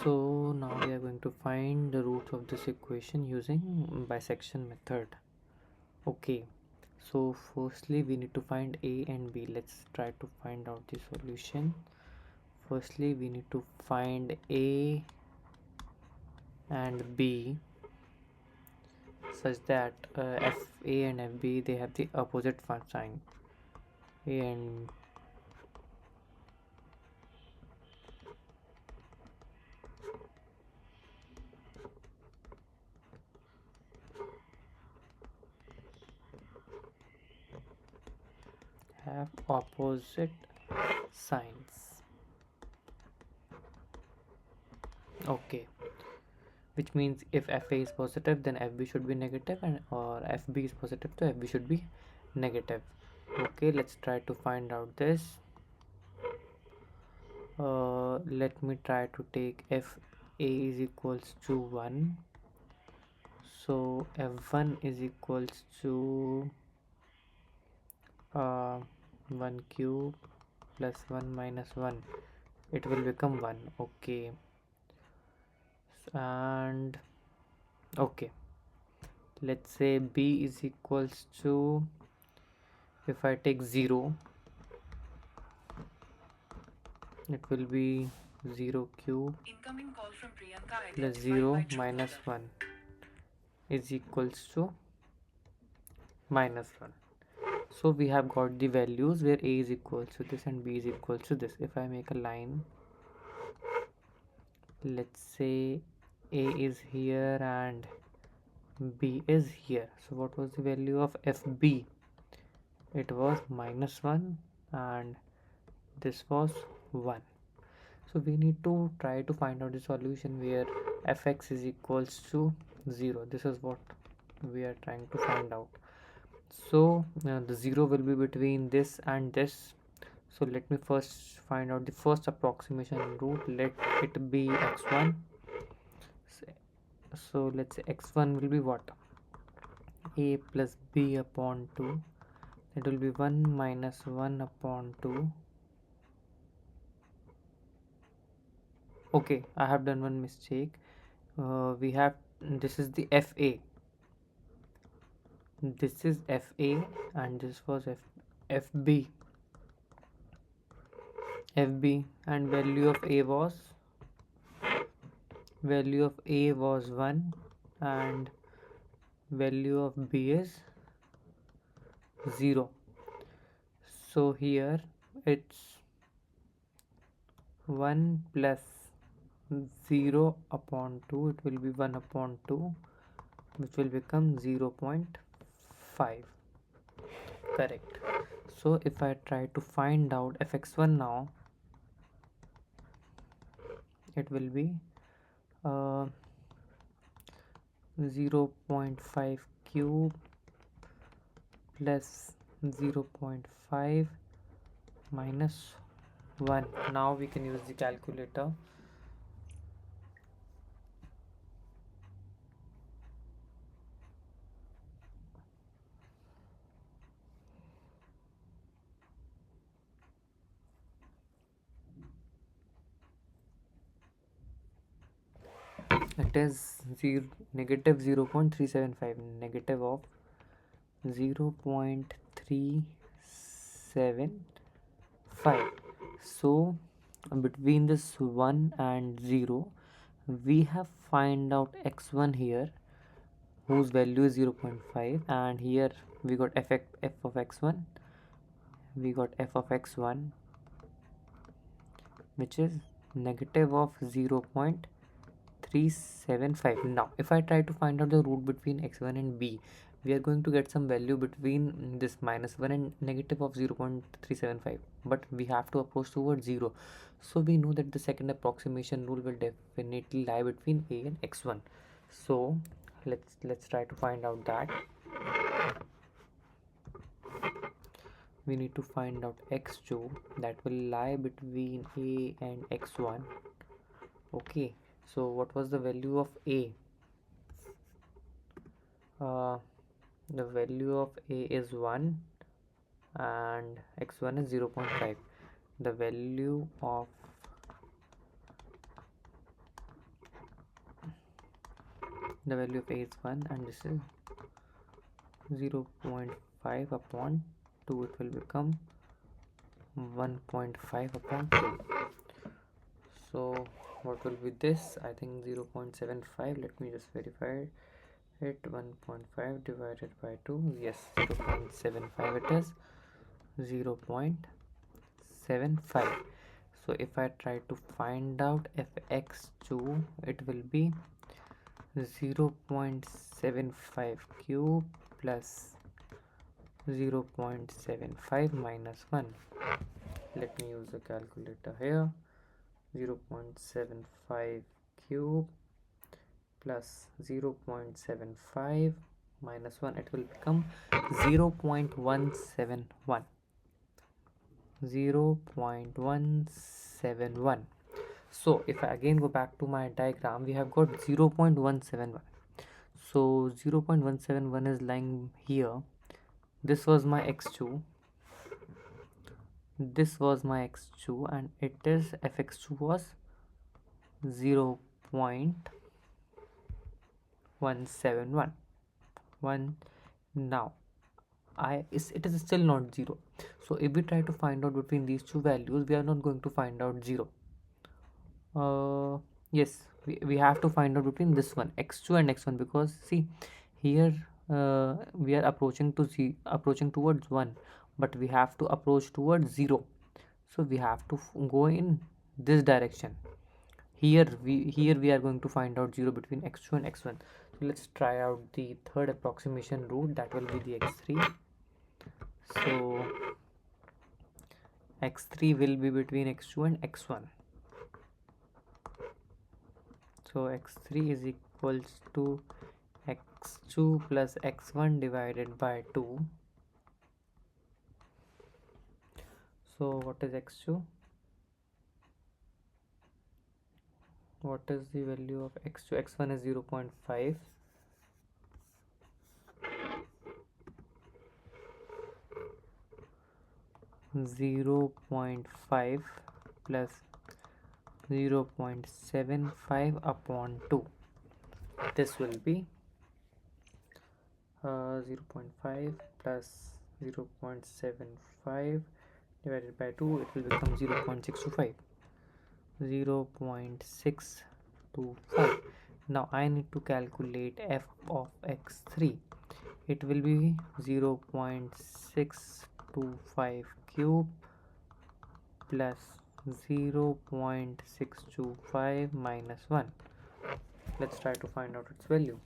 So now we are going to find the roots of this equation using bisection method. Okay, so firstly we need to find a and b. Let's try to find out the solution. Firstly we need to find a and b such that fa and fb, they have the opposite sign. A and have opposite signs. Okay, which means if fa is positive, then fb should be negative, and or fb is positive, so fb should be negative. Okay, let's try to find out this. Let me try to take if a is equals to 1, so f1 is equals to 1 cube plus 1 minus 1, it will become 1. Okay, and okay, let's say b is equals to, if I take 0, it will be 0 cube plus 0 minus 1 is equals to minus 1. So we have got the values where a is equals to this and b is equals to this. If I make a line, let's say a is here and b is here. So what was the value of fb? It was minus 1 and this was 1. So we need to try to find out the solution where fx is equals to 0. This is what we are trying to find out. So the 0 will be between this and this. So let me first find out the first approximation root. Let it be x1. So let's say x1 will be what? A plus b upon 2. It will be 1 minus 1 upon 2. Okay, I have done one mistake. We have, this is the fa. This is fa and this was fb. fb and value of a was 1 and value of b is 0. So here it's 1 plus 0 upon 2, it will be 1 upon 2, which will become 0.5. Correct. So if I try to find out fx1 now, it will be 0.5 cube plus 0.5 minus 1. Now we can use the calculator. It is negative 0.375, negative of 0.375. So between this 1 and 0, we have find out x1 here, whose value is 0.5, and here we got f of x1, we got f of x1, which is negative of 0.375. Now if I try to find out the root between x1 and b, we are going to get some value between this minus 1 and negative of 0.375, but we have to approach towards 0. So we know that the second approximation rule will definitely lie between a and x1. So let's try to find out that. We need to find out x2 that will lie between a and x1. Okay, so what was the value of a? The value of a is 1 and x1 is 0.5. The value of the value of a is 1 and this is 0.5 upon 2. It will become 1.5 upon 2. So what will be this? I think 0.75. Let me just verify it. 1.5 divided by 2. Yes, 0.75 it is. 0.75. So if I try to find out fx2, it will be 0.75 cube plus 0.75 minus 1. Let me use a calculator here. 0.75 cube plus 0.75 minus 1, it will become 0.171. 0.171. So if I again go back to my diagram, we have got 0.171. So 0.171 is lying here. This was my x2, this was my x2, and it is fx2 was 0.171. Now it is still not 0. So if we try to find out between these two values, we are not going to find out 0. Yes, we have to find out between this one, x2 and x1, because see here we are approaching towards 1, but we have to approach towards 0. So we have to go in this direction. Here we are going to find out 0 between x2 and x1. So let's try out the third approximation route, that will be the x3. So x3 will be between x2 and x1. So x3 is equals to x2 plus x1 divided by 2. So what is x2? What is the value of x2? x1 is 0.5. plus 0.75 upon 2. This will be 0.5 plus 0.75 divided by 2. It will become 0.625. 0.625. Now I need to calculate f of x3. It will be 0.625 cube plus 0.625 minus 1. Let's try to find out its value.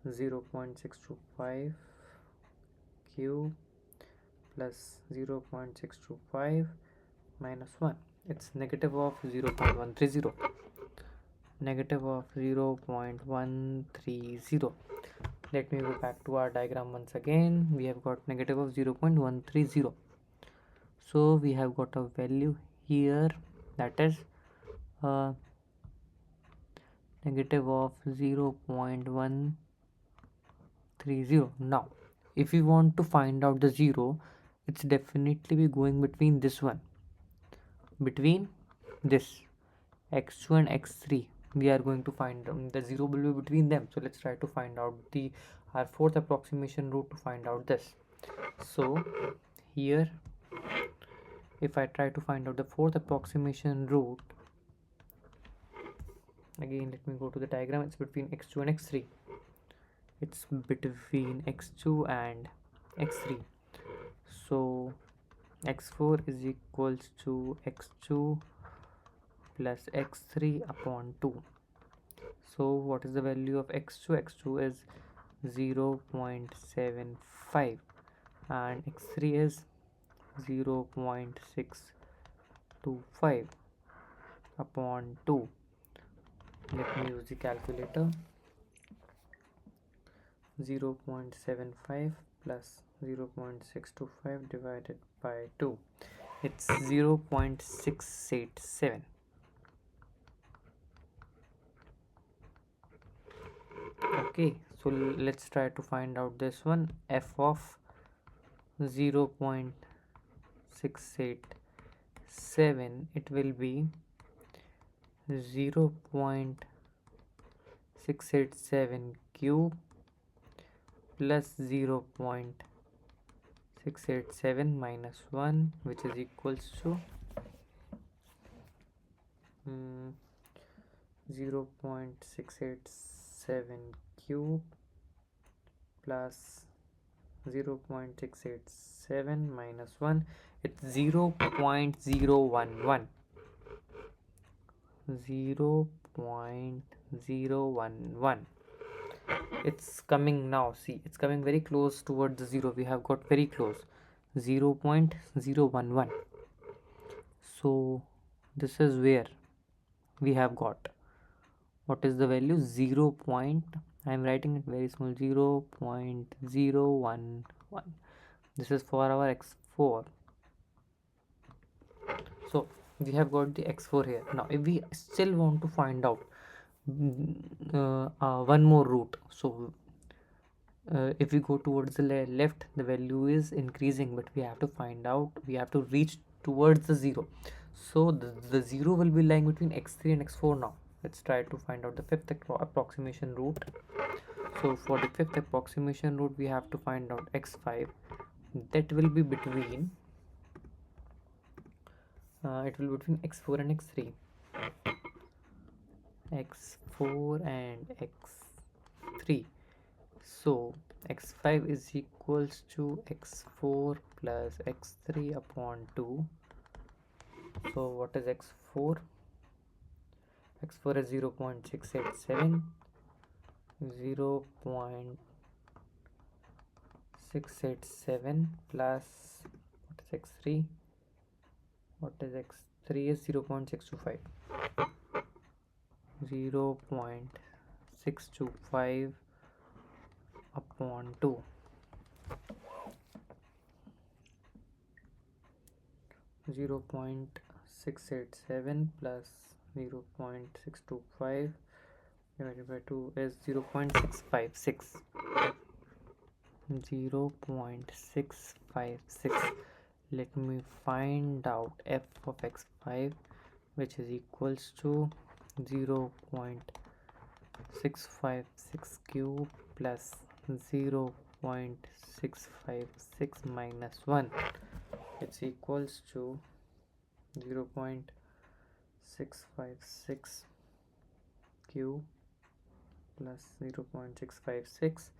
0.625 cube plus 0.625 minus 1. It's negative of 0.130. Negative of 0.130. Let me go back to our diagram once again. We have got negative of 0.130. So we have got a value here, that is negative of 0.130. Now if we want to find out the 0, it's definitely be going between this one, between this x2 and x3. We are going to find the 0 will be between them. So let's try to find out our fourth approximation route to find out this. So here if I try to find out the fourth approximation route, again let me go to the diagram. It's between x2 and x3. It's between x2 and x3. So x4 is equals to x2 plus x3 upon 2. So what is the value of x2? x2 is 0.75 and x3 is 0.625 upon 2. Let me use the calculator. 0.75 plus 0.625 divided by 2. It's 0.687. Okay, so let's try to find out this one. F of 0.687, it will be 0.687 687 cube plus 0.687 minus 1, which is equals to 0.687 cube plus 0.687 minus 1. It's 0.011. 0.011. It's coming now. See, it's coming very close towards the 0. We have got very close. 0.011. So this is where we have got. What is the value? 0. I am writing it very small. 0.011. This is for our x4. So we have got the x4 here. Now if we still want to find out one more root, so if we go towards the left, the value is increasing, but we have to find out, we have to reach towards the 0. So the 0 will be lying between x3 and x4. Now let's try to find out the fifth approximation root. So for the fifth approximation root, we have to find out x5. That will be between it will be between x4 and x3. x4 and x3. So x5 is equals to x4 plus x3 upon 2. So what is x4? x4 is 0.687. 0.687 plus what is x3? What is x3 is 0.625. 0.625 upon 2. 0.687 plus 0.625 divided by 2 is 0.656. 0.656. Let me find out f of x5, which is equals to 0.656 cube plus 0.656 minus 1. It's equals to 0.656 cube plus 0.656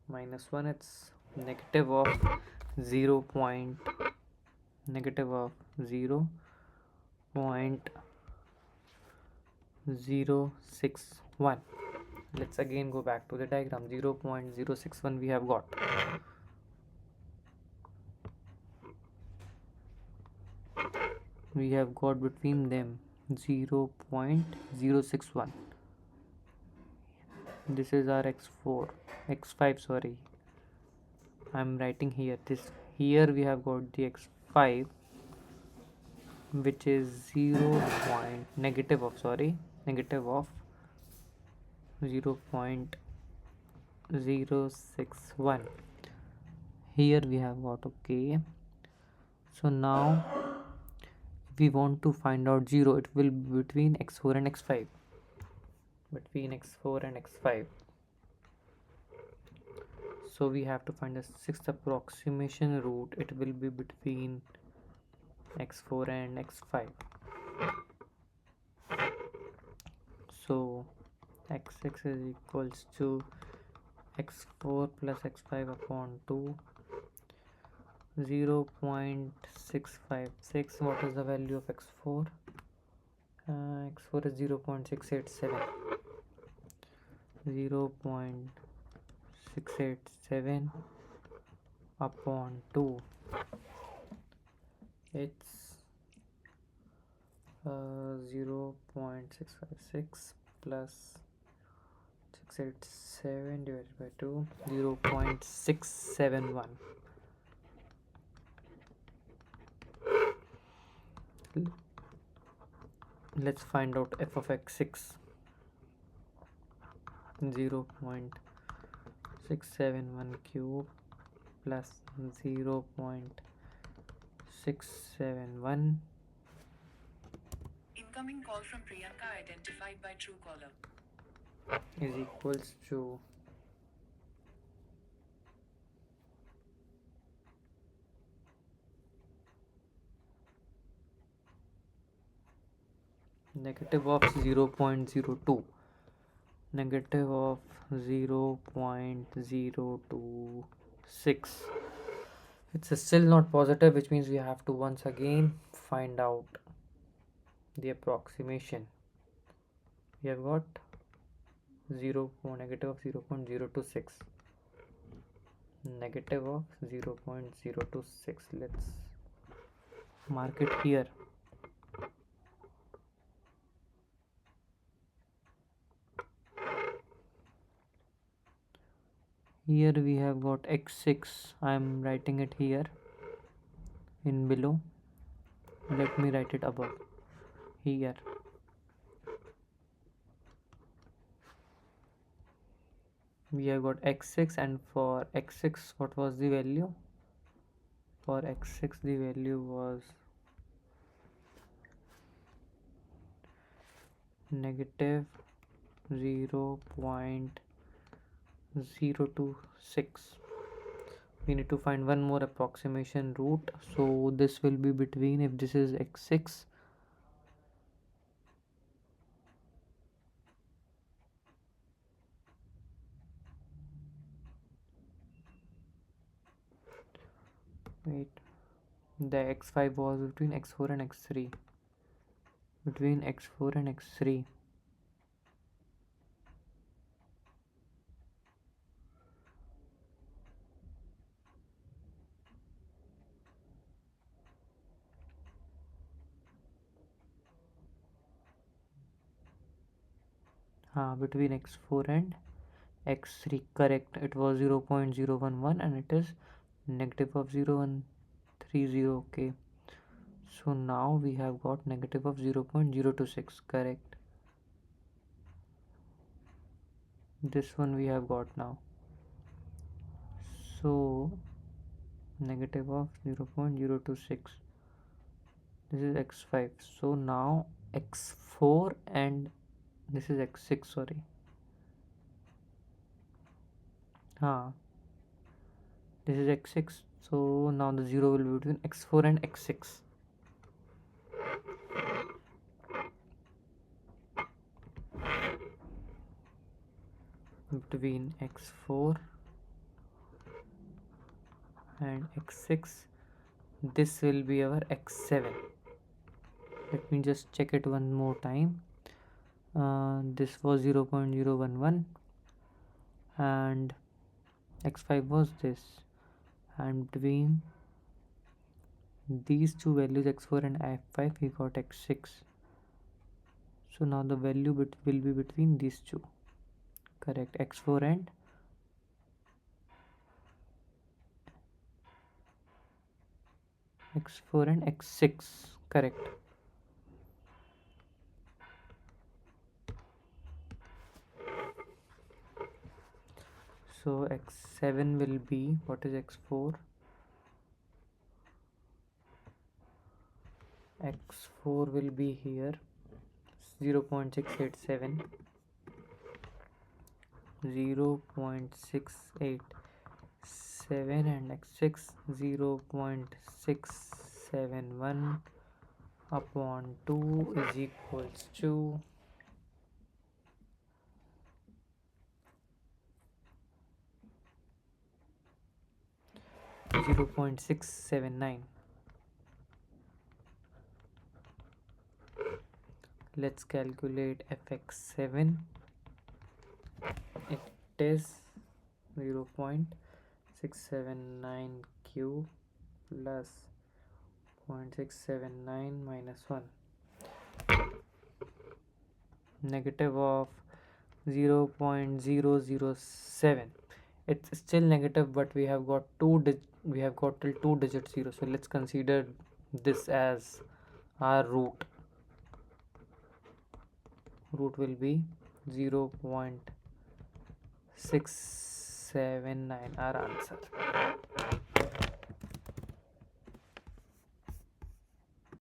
minus 1. It's negative of 0.0.061. Let's again go back to the diagram. 0.061 we have got. We have got between them 0.061. This is our x5, sorry. I'm writing here. Here we have got the x5, which is negative of 0.061. Here we have got, okay. So now if we want to find out 0, it will be between x4 and x5. So we have to find the sixth approximation root. It will be between x4 and x5. So x6 is equals to x4 plus x5 upon 2. 0.656. What is the value of x4? x4 is 0.687. 0.687 upon 2. It's 0.656 plus 687 divided by 2, 0.671. Let's find out f of x6. 0.671 cube plus 0.671. Incoming call from Priyanka identified by Truecaller. is equals to negative of 0.02. Negative of 0.026. It's still not positive, which means we have to once again find out the approximation. We have got negative of 0.026. Negative of 0.026. Let's mark it here. Here we have got x6. I am writing it here in below. Let me write it above here. We have got x6, and for x6 what was the value? For x6 the value was negative 0.026. We need to find one more approximation root, so this will be between, if this is x6, wait, the x5 was between x4 and x3, between x4 and x3. Between x4 and x3, correct. It was 0.011 and it is negative of 0.130. okay, so now we have got negative of 0.026, correct. This one we have got now. So negative of 0.026, this is x5. So now x4 and this is x6, sorry. This is x6, so now the 0 will be between x4 and x6. Between x4 and x6, this will be our x7. Let me just check it one more time. This was 0.011 and x5 was this, and between these two values x4 and f5 we got x6. So now the value will be between these two, correct, x4 and x6, correct. So x7 will be, what is x4? X4 will be here 0.687, 0.687, and x6 0.671 upon 2 is equals to 0.679. Let's calculate fx7. It is 0.679 cube plus 0.679 minus 1, negative of 0.007. It's still negative, but we have got till 2 digit 0, so let's consider this as our root. Root will be 0.679, our answer.